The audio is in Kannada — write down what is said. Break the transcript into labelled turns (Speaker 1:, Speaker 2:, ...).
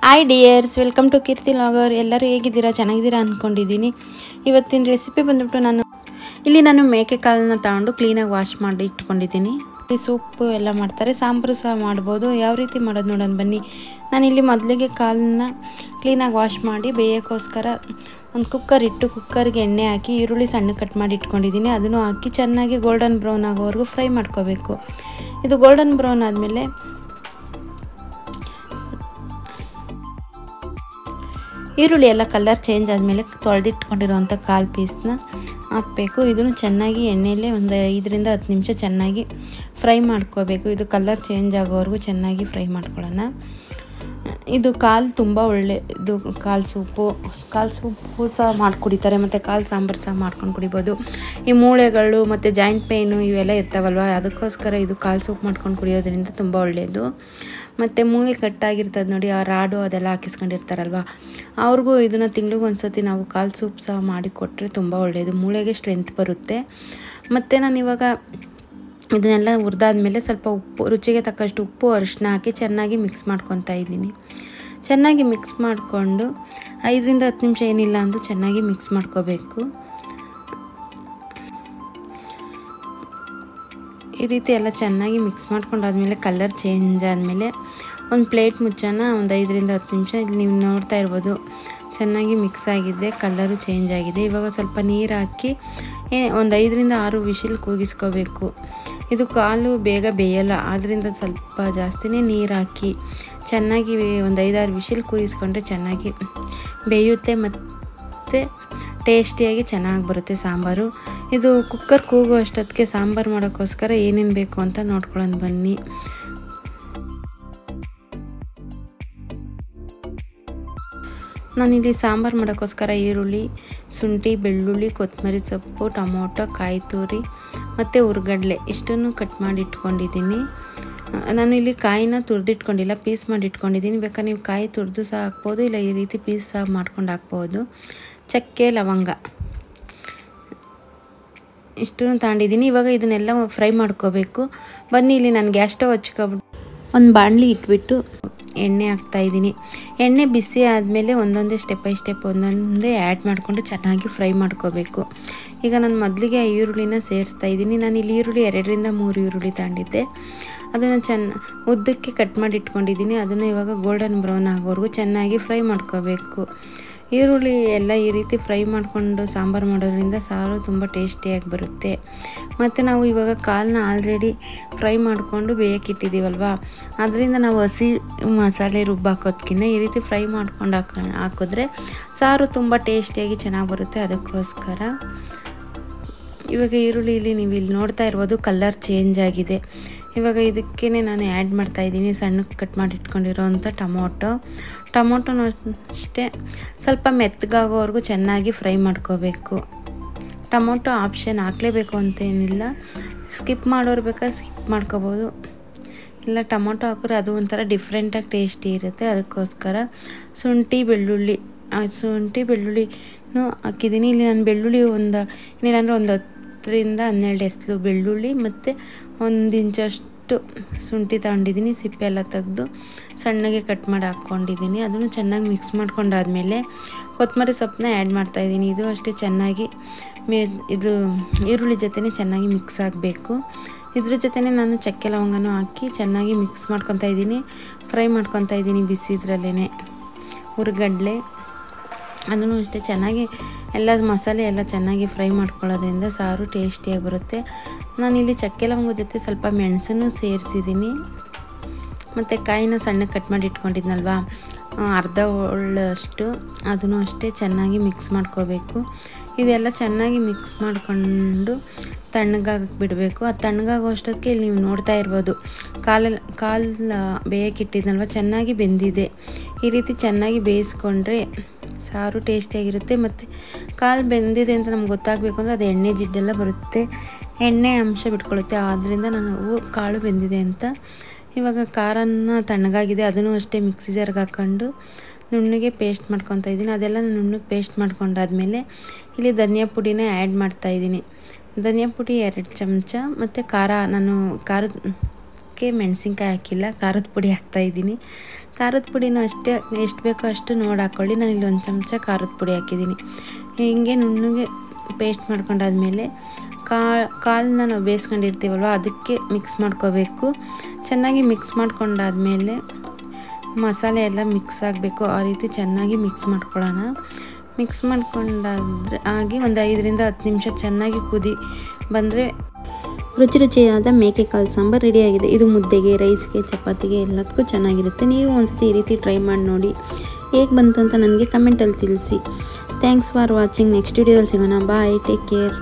Speaker 1: Hi dears, welcome to Keerthi logger. ಎಲ್ಲರೂ ಹೇಗಿದ್ದೀರಾ? ಚೆನ್ನಾಗಿದ್ದೀರಾ ಅಂದ್ಕೊಂಡಿದ್ದೀನಿ. ಇವತ್ತಿನ ರೆಸಿಪಿ ಬಂದುಬಿಟ್ಟು ನಾನು ಮೇಕೆ ಕಾಲನ್ನ ತಗೊಂಡು ಕ್ಲೀನಾಗಿ ವಾಶ್ ಮಾಡಿ ಇಟ್ಕೊಂಡಿದ್ದೀನಿ. ಸೂಪು ಎಲ್ಲ ಮಾಡ್ತಾರೆ, ಸಾಂಬಾರು ಸಹ ಮಾಡ್ಬೋದು. ಯಾವ ರೀತಿ ಮಾಡೋದು ನೋಡೋಣ ಬನ್ನಿ. ನಾನಿಲ್ಲಿ ಮೊದಲಿಗೆ ಕಾಲನ್ನ ಕ್ಲೀನಾಗಿ ವಾಶ್ ಮಾಡಿ ಬೇಯೋಕ್ಕೋಸ್ಕರ ಒಂದು ಕುಕ್ಕರ್ ಇಟ್ಟು ಕುಕ್ಕರ್ಗೆ ಎಣ್ಣೆ ಹಾಕಿ ಈರುಳ್ಳಿ ಸಣ್ಣ ಕಟ್ ಮಾಡಿ ಇಟ್ಕೊಂಡಿದ್ದೀನಿ. ಅದನ್ನು ಹಾಕಿ ಚೆನ್ನಾಗಿ ಗೋಲ್ಡನ್ ಬ್ರೌನ್ ಆಗೋವರೆಗೂ ಫ್ರೈ ಮಾಡ್ಕೋಬೇಕು. ಇದು ಗೋಲ್ಡನ್ ಬ್ರೌನ್ ಆದಮೇಲೆ ಈರುಳ್ಳಿ ಎಲ್ಲ ಕಲರ್ ಚೇಂಜ್ ಆದಮೇಲೆ ತೊಳೆದಿಟ್ಕೊಂಡಿರೋವಂಥ ಕಾಲು ಪೀಸ್ನ ಹಾಕಬೇಕು. ಇದನ್ನು ಚೆನ್ನಾಗಿ ಎಣ್ಣೆಯಲ್ಲೇ ಒಂದು 5ರಿಂದ 10 ನಿಮಿಷ ಚೆನ್ನಾಗಿ ಫ್ರೈ ಮಾಡ್ಕೋಬೇಕು. ಇದು ಕಲರ್ ಚೇಂಜ್ ಆಗೋವರೆಗೂ ಚೆನ್ನಾಗಿ ಫ್ರೈ ಮಾಡ್ಕೊಳ್ಳೋಣ. ಇದು ಕಾಲು ತುಂಬ ಒಳ್ಳೆಯದು. ಕಾಲು ಸೂಪು ಸಹ ಮಾಡಿ ಕುಡಿತಾರೆ, ಮತ್ತು ಕಾಲು ಸಾಂಬಾರು ಸಹ ಮಾಡ್ಕೊಂಡು ಕುಡಿಬೋದು. ಈ ಮೂಳೆಗಳು ಮತ್ತು ಜಾಯಿಂಟ್ ಪೇಯ್ನು ಇವೆಲ್ಲ ಇರ್ತಾವಲ್ವ, ಅದಕ್ಕೋಸ್ಕರ ಇದು ಕಾಲು ಸೂಪ್ ಮಾಡ್ಕೊಂಡು ಕುಡಿಯೋದ್ರಿಂದ ತುಂಬ ಒಳ್ಳೆಯದು. ಮತ್ತು ಮೂಳೆ ಕಟ್ಟಾಗಿರ್ತದೆ ನೋಡಿ, ಆ ರಾಡು ಅದೆಲ್ಲ ಹಾಕಿಸ್ಕೊಂಡಿರ್ತಾರಲ್ವ, ಅವ್ರಿಗೂ ಇದನ್ನು ತಿಂಗ್ಳಿಗೆ ಒಂದ್ಸತಿ ನಾವು ಕಾಲು ಸೂಪ್ ಸಹ ಮಾಡಿ ಕೊಟ್ಟರೆ ತುಂಬ ಒಳ್ಳೆಯದು. ಮೂಳೆಗೆ ಸ್ಟ್ರೆಂತ್ ಬರುತ್ತೆ. ಮತ್ತು ನಾನು ಇವಾಗ ಇದನ್ನೆಲ್ಲ ಹುರಿದಾದ್ಮೇಲೆ ಸ್ವಲ್ಪ ಉಪ್ಪು, ರುಚಿಗೆ ತಕ್ಕಷ್ಟು ಉಪ್ಪು, ಅರಿಶಿನ ಹಾಕಿ ಚೆನ್ನಾಗಿ ಮಿಕ್ಸ್ ಮಾಡ್ಕೊತಾ ಇದ್ದೀನಿ. ಚೆನ್ನಾಗಿ ಮಿಕ್ಸ್ ಮಾಡಿಕೊಂಡು 5ರಿಂದ 10 ನಿಮಿಷ ಏನಿಲ್ಲ ಅಂದರೂ ಚೆನ್ನಾಗಿ ಮಿಕ್ಸ್ ಮಾಡ್ಕೋಬೇಕು. ಈ ರೀತಿ ಎಲ್ಲ ಚೆನ್ನಾಗಿ ಮಿಕ್ಸ್ ಮಾಡ್ಕೊಂಡಾದ್ಮೇಲೆ ಕಲರ್ ಚೇಂಜ್ ಆದಮೇಲೆ ಒಂದು ಪ್ಲೇಟ್ ಮುಚ್ಚೋಣ. ಒಂದು 5ರಿಂದ 10 ನಿಮಿಷ. ಇಲ್ಲಿ ನೀವು ನೋಡ್ತಾ ಇರ್ಬೋದು ಚೆನ್ನಾಗಿ ಮಿಕ್ಸ್ ಆಗಿದೆ, ಕಲರು ಚೇಂಜ್ ಆಗಿದೆ. ಇವಾಗ ಸ್ವಲ್ಪ ನೀರು ಹಾಕಿ ಒಂದು 5ರಿಂದ 6 ವಿಶಿಲ್ ಕೂಗಿಸ್ಕೋಬೇಕು. ಇದು ಕಾಲು ಬೇಗ ಬೇಯಲ್ಲ, ಆದ್ದರಿಂದ ಸ್ವಲ್ಪ ಜಾಸ್ತಿನೇ ನೀರು ಹಾಕಿ ಚೆನ್ನಾಗಿ ಒಂದು 5-6 ವಿಶಿಲ್ ಕೂಗಿಸ್ಕೊಂಡ್ರೆ ಚೆನ್ನಾಗಿ ಬೇಯುತ್ತೆ ಮತ್ತು ಟೇಸ್ಟಿಯಾಗಿ ಚೆನ್ನಾಗಿ ಬರುತ್ತೆ ಸಾಂಬಾರು. ಇದು ಕುಕ್ಕರ್ ಕೂಗೋ ಅಷ್ಟೊತ್ತಿಗೆ ಸಾಂಬಾರು ಮಾಡೋಕ್ಕೋಸ್ಕರ ಏನೇನು ಬೇಕು ಅಂತ ನೋಡ್ಕೊಳ್ಳೋಣ ಬನ್ನಿ. ನಾನಿಲ್ಲಿ ಸಾಂಬಾರು ಮಾಡೋಕ್ಕೋಸ್ಕರ ಈರುಳ್ಳಿ, ಶುಂಠಿ, ಬೆಳ್ಳುಳ್ಳಿ, ಕೊತ್ತಂಬರಿ ಸೊಪ್ಪು, ಟೊಮೊಟೊ, ಕಾಯಿ ತುರಿ ಮತ್ತು ಹುರ್ಗಡ್ಲೆ ಇಷ್ಟನ್ನು ಕಟ್ ಮಾಡಿ ಇಟ್ಕೊಂಡಿದ್ದೀನಿ. ನಾನು ಇಲ್ಲಿ ಕಾಯಿನ ತುರಿದಿಟ್ಕೊಂಡಿಲ್ಲ, ಪೀಸ್ ಮಾಡಿ ಇಟ್ಕೊಂಡಿದ್ದೀನಿ. ಬೇಕಾದ್ರೆ ನೀವು ಕಾಯಿ ತುರಿದು ಸಹ ಹಾಕ್ಬೋದು, ಇಲ್ಲ ಈ ರೀತಿ ಪೀಸ್ ಸಹ ಮಾಡ್ಕೊಂಡು ಹಾಕ್ಬೋದು. ಚಕ್ಕೆ, ಲವಂಗ ಇಷ್ಟನ್ನು ತಗೊಂಡಿದ್ದೀನಿ. ಇವಾಗ ಇದನ್ನೆಲ್ಲ ಫ್ರೈ ಮಾಡ್ಕೋಬೇಕು. ಬನ್ನಿ, ಇಲ್ಲಿ ನಾನು ಗ್ಯಾಸ್ ಸ್ಟವ್ ಹಚ್ಕೊಬಿಟ್ಟು ಒಂದು ಬಾಣಲಿ ಇಟ್ಬಿಟ್ಟು ಎಣ್ಣೆ ಹಾಕ್ತಾಯಿದ್ದೀನಿ. ಎಣ್ಣೆ ಬಿಸಿ ಆದಮೇಲೆ ಒಂದೊಂದೇ ಸ್ಟೆಪ್ ಬೈ ಸ್ಟೆಪ್ ಒಂದೊಂದೇ ಆ್ಯಡ್ ಮಾಡಿಕೊಂಡು ಚೆನ್ನಾಗಿ ಫ್ರೈ ಮಾಡ್ಕೋಬೇಕು. ಈಗ ನಾನು ಮೊದಲಿಗೆ ಈರುಳ್ಳಿನ ಸೇರಿಸ್ತಾ ಇದ್ದೀನಿ. ನಾನು ಇಲ್ಲಿ ಈರುಳ್ಳಿ 2ರಿಂದ 3 ಈರುಳ್ಳಿ ತಗೊಂಡಿದ್ದೆ. ಅದನ್ನು ಉದ್ದಕ್ಕೆ ಕಟ್ ಮಾಡಿ ಇಟ್ಕೊಂಡಿದ್ದೀನಿ. ಅದನ್ನು ಇವಾಗ ಗೋಲ್ಡನ್ ಬ್ರೌನ್ ಆಗೋವರೆಗೂ ಚೆನ್ನಾಗಿ ಫ್ರೈ ಮಾಡ್ಕೋಬೇಕು. ಈರುಳ್ಳಿ ಎಲ್ಲ ಈ ರೀತಿ ಫ್ರೈ ಮಾಡಿಕೊಂಡು ಸಾಂಬಾರು ಮಾಡೋದ್ರಿಂದ ಸಾರು ತುಂಬ ಟೇಸ್ಟಿಯಾಗಿ ಬರುತ್ತೆ. ಮತ್ತು ನಾವು ಇವಾಗ ಕಾಲನ್ನ ಆಲ್ರೆಡಿ ಫ್ರೈ ಮಾಡಿಕೊಂಡು ಬೇಯಕ್ಕಿಟ್ಟಿದ್ದೀವಲ್ವ, ಅದರಿಂದ ನಾವು ಹಸಿ ಮಸಾಲೆ ರುಬ್ಬಾಕೋದ್ಕಿಂತ ಈ ರೀತಿ ಫ್ರೈ ಮಾಡ್ಕೊಂಡು ಹಾಕಿದ್ರೆ ಸಾರು ತುಂಬ ಟೇಸ್ಟಿಯಾಗಿ ಚೆನ್ನಾಗಿ ಬರುತ್ತೆ. ಅದಕ್ಕೋಸ್ಕರ ಇವಾಗ ಈರುಳ್ಳಿಲಿ ನೀವು ಇಲ್ಲಿ ನೋಡ್ತಾ ಇರ್ಬೋದು ಕಲರ್ ಚೇಂಜ್ ಆಗಿದೆ. ಇವಾಗ ಇದಕ್ಕೇ ನಾನು ಆ್ಯಡ್ ಮಾಡ್ತಾಯಿದ್ದೀನಿ ಸಣ್ಣಕ್ಕೆ ಕಟ್ ಮಾಡಿ ಇಟ್ಕೊಂಡಿರೋವಂಥ ಟೊಮೊಟೊನೂ ಅಷ್ಟೇ ಸ್ವಲ್ಪ ಮೆತ್ತಗಾಗೋವರೆಗೂ ಚೆನ್ನಾಗಿ ಫ್ರೈ ಮಾಡ್ಕೋಬೇಕು. ಟೊಮೊಟೊ ಆಪ್ಷನ್ ಹಾಕಲೇಬೇಕು ಅಂತೇನಿಲ್ಲ, ಸ್ಕಿಪ್ ಮಾಡೋರು ಬೇಕಾದ್ರೆ ಸ್ಕಿಪ್ ಮಾಡ್ಕೋಬೋದು, ಇಲ್ಲ ಟೊಮೊಟೊ ಹಾಕಿದ್ರೆ ಅದು ಒಂಥರ ಡಿಫ್ರೆಂಟಾಗಿ ಟೇಸ್ಟಿ ಇರುತ್ತೆ. ಅದಕ್ಕೋಸ್ಕರ ಶುಂಠಿ ಬೆಳ್ಳುಳ್ಳಿನೂ ಹಾಕಿದ್ದೀನಿ. ಇಲ್ಲಿ ನಾನು ಬೆಳ್ಳುಳ್ಳಿ ಏನಿಲ್ಲಾಂದರೆ ಒಂದು 10ರಿಂದ 12 ಎಸ್ಲು ಬೆಳ್ಳುಳ್ಳಿ ಮತ್ತು 1 ಇಂಚಷ್ಟು ಶುಂಠಿ ತಗೊಂಡಿದ್ದೀನಿ. ಸಿಪ್ಪೆ ಎಲ್ಲ ತೆಗೆದು ಸಣ್ಣಗೆ ಕಟ್ ಮಾಡಿ ಹಾಕ್ಕೊಂಡಿದ್ದೀನಿ. ಅದನ್ನು ಚೆನ್ನಾಗಿ ಮಿಕ್ಸ್ ಮಾಡ್ಕೊಂಡಾದ್ಮೇಲೆ ಕೊತ್ತಂಬರಿ ಸೊಪ್ಪನ್ನ ಆ್ಯಡ್ ಮಾಡ್ತಾಯಿದ್ದೀನಿ. ಇದು ಅಷ್ಟೇ ಚೆನ್ನಾಗಿ ಇದು ಈರುಳ್ಳಿ ಜೊತೆನೇ ಚೆನ್ನಾಗಿ ಮಿಕ್ಸ್ ಆಗಬೇಕು. ಇದ್ರ ಜೊತೆನೇ ನಾನು ಚಕ್ಕೆ ಲವಂಗನೂ ಹಾಕಿ ಚೆನ್ನಾಗಿ ಮಿಕ್ಸ್ ಮಾಡ್ಕೊತಾ ಇದ್ದೀನಿ, ಫ್ರೈ ಮಾಡ್ಕೊತಾ ಇದ್ದೀನಿ ಬಿಸಿದ್ರಲ್ಲೇ. ಹುರ್ಗಡ್ಲೆ ಅದನ್ನು ಅಷ್ಟೇ ಚೆನ್ನಾಗಿ ಎಲ್ಲ ಮಸಾಲೆ ಎಲ್ಲ ಚೆನ್ನಾಗಿ ಫ್ರೈ ಮಾಡ್ಕೊಳ್ಳೋದ್ರಿಂದ ಸಾರು ಟೇಸ್ಟಿಯಾಗಿ ಬರುತ್ತೆ. ನಾನಿಲ್ಲಿ ಚಕ್ಕೆ ಲವಂಗ ಜೊತೆ ಸ್ವಲ್ಪ ಮೆಣಸನ್ನು ಸೇರಿಸಿದ್ದೀನಿ. ಮತ್ತು ಕಾಯಿನ ಸಣ್ಣಗೆ ಕಟ್ ಮಾಡಿ ಇಟ್ಕೊಂಡಿದ್ನಲ್ವ, ಅರ್ಧ ಒಳ್ಳಷ್ಟು ಅದನ್ನು ಅಷ್ಟೇ ಚೆನ್ನಾಗಿ ಮಿಕ್ಸ್ ಮಾಡ್ಕೋಬೇಕು. ಇದೆಲ್ಲ ಚೆನ್ನಾಗಿ ಮಿಕ್ಸ್ ಮಾಡಿಕೊಂಡು ತಣ್ಣಗಾಗಿ ಬಿಡಬೇಕು. ಅದು ತಣ್ಣಗಾಗೋ ಅಷ್ಟೊತ್ತಿಗೆ ಇಲ್ಲಿ ನೀವು ನೋಡ್ತಾ ಇರ್ಬೋದು ಕಾಲು ಬೇಯಕ್ಕಿಟ್ಟಿದ್ನಲ್ವ, ಚೆನ್ನಾಗಿ ಬೆಂದಿದೆ. ಈ ರೀತಿ ಚೆನ್ನಾಗಿ ಬೇಯಿಸ್ಕೊಂಡ್ರೆ ಸಾರು ಟೇಸ್ಟಿಯಾಗಿರುತ್ತೆ. ಮತ್ತು ಕಾಲು ಬೆಂದಿದೆ ಅಂತ ನಮ್ಗೆ ಗೊತ್ತಾಗಬೇಕು ಅಂದರೆ ಅದು ಎಣ್ಣೆ ಜಿಡ್ಡೆಲ್ಲ ಬರುತ್ತೆ, ಎಣ್ಣೆ ಅಂಶ ಬಿಟ್ಕೊಳ್ಳುತ್ತೆ. ಆದ್ದರಿಂದ ನಾವು ಕಾಳು ಬೆಂದಿದೆ ಅಂತ. ಇವಾಗ ಖಾರನ ತಣ್ಣಗಾಗಿದೆ, ಅದನ್ನು ಅಷ್ಟೇ ಮಿಕ್ಸಿ ಜಾರ್ಗೆ ಹಾಕ್ಕೊಂಡು ನುಣ್ಣಗೆ ಪೇಸ್ಟ್ ಮಾಡ್ಕೊತಾ ಇದ್ದೀನಿ. ಅದೆಲ್ಲ ನುಣ್ಣಗೆ ಪೇಸ್ಟ್ ಮಾಡ್ಕೊಂಡಾದ್ಮೇಲೆ ಇಲ್ಲಿ ಧನಿಯಾ ಪುಡಿನ ಆ್ಯಡ್ ಮಾಡ್ತಾಯಿದ್ದೀನಿ. ಧನಿಯಾ ಪುಡಿ 2 ಚಮಚ ಮತ್ತು ಖಾರ, ನಾನು ಖಾರಕ್ಕೆ ಮೆಣಸಿನ್ಕಾಯಿ ಹಾಕಿಲ್ಲ, ಖಾರದ ಪುಡಿ ಹಾಕ್ತಾಯಿದ್ದೀನಿ. ಖಾರದ ಪುಡಿನೂ ಅಷ್ಟೇ ಎಷ್ಟು ಬೇಕೋ ಅಷ್ಟು ನೋಡಿ ಹಾಕ್ಕೊಳ್ಳಿ. ನಾನಿಲ್ಲಿ ಒಂದು ಚಮಚ ಖಾರದ ಪುಡಿ ಹಾಕಿದ್ದೀನಿ. ಹೀಗೆ ನುಣ್ಣಗೆ ಪೇಸ್ಟ್ ಮಾಡ್ಕೊಂಡಾದ್ಮೇಲೆ ಕಾಳನ್ನ ನಾವು ಬೇಯಿಸ್ಕೊಂಡಿರ್ತೀವಲ್ವ ಅದಕ್ಕೆ ಮಿಕ್ಸ್ ಮಾಡ್ಕೋಬೇಕು. ಚೆನ್ನಾಗಿ ಮಿಕ್ಸ್ ಮಾಡ್ಕೊಂಡಾದ್ಮೇಲೆ ಮಸಾಲೆ ಎಲ್ಲ ಮಿಕ್ಸ್ ಆಗಬೇಕು. ಆ ರೀತಿ ಚೆನ್ನಾಗಿ ಮಿಕ್ಸ್ ಮಾಡ್ಕೊಳ್ಳೋಣ. ಮಿಕ್ಸ್ ಮಾಡ್ಕೊಂಡಾದ್ರೆ ಆಗಿ ಒಂದು 5 ರಿಂದ 10 ನಿಮಿಷ ಚೆನ್ನಾಗಿ ಕುದಿ ಬಂದರೆ ರುಚಿ ರುಚಿಯಾದ ಮೇಕೆ ಕಾಳು ಸಾಂಬಾರು ರೆಡಿಯಾಗಿದೆ. ಇದು ಮುದ್ದೆಗೆ, ರೈಸ್ಗೆ, ಚಪಾತಿಗೆ ಎಲ್ಲದಕ್ಕೂ ಚೆನ್ನಾಗಿರುತ್ತೆ. ನೀವು ಒಂದ್ಸತಿ ಈ ರೀತಿ ಟ್ರೈ ಮಾಡಿ ನೋಡಿ. ಹೇಗೆ ಬಂತು ಅಂತ ನನಗೆ ಕಮೆಂಟಲ್ಲಿ ತಿಳಿಸಿ. Thanks for watching. ನೆಕ್ಸ್ಟ್ ವಿಡಿಯೋದಲ್ಲಿ ಸಿಗೋಣ. ಬಾಯ್, ಟೇಕ್ ಕೇರ್.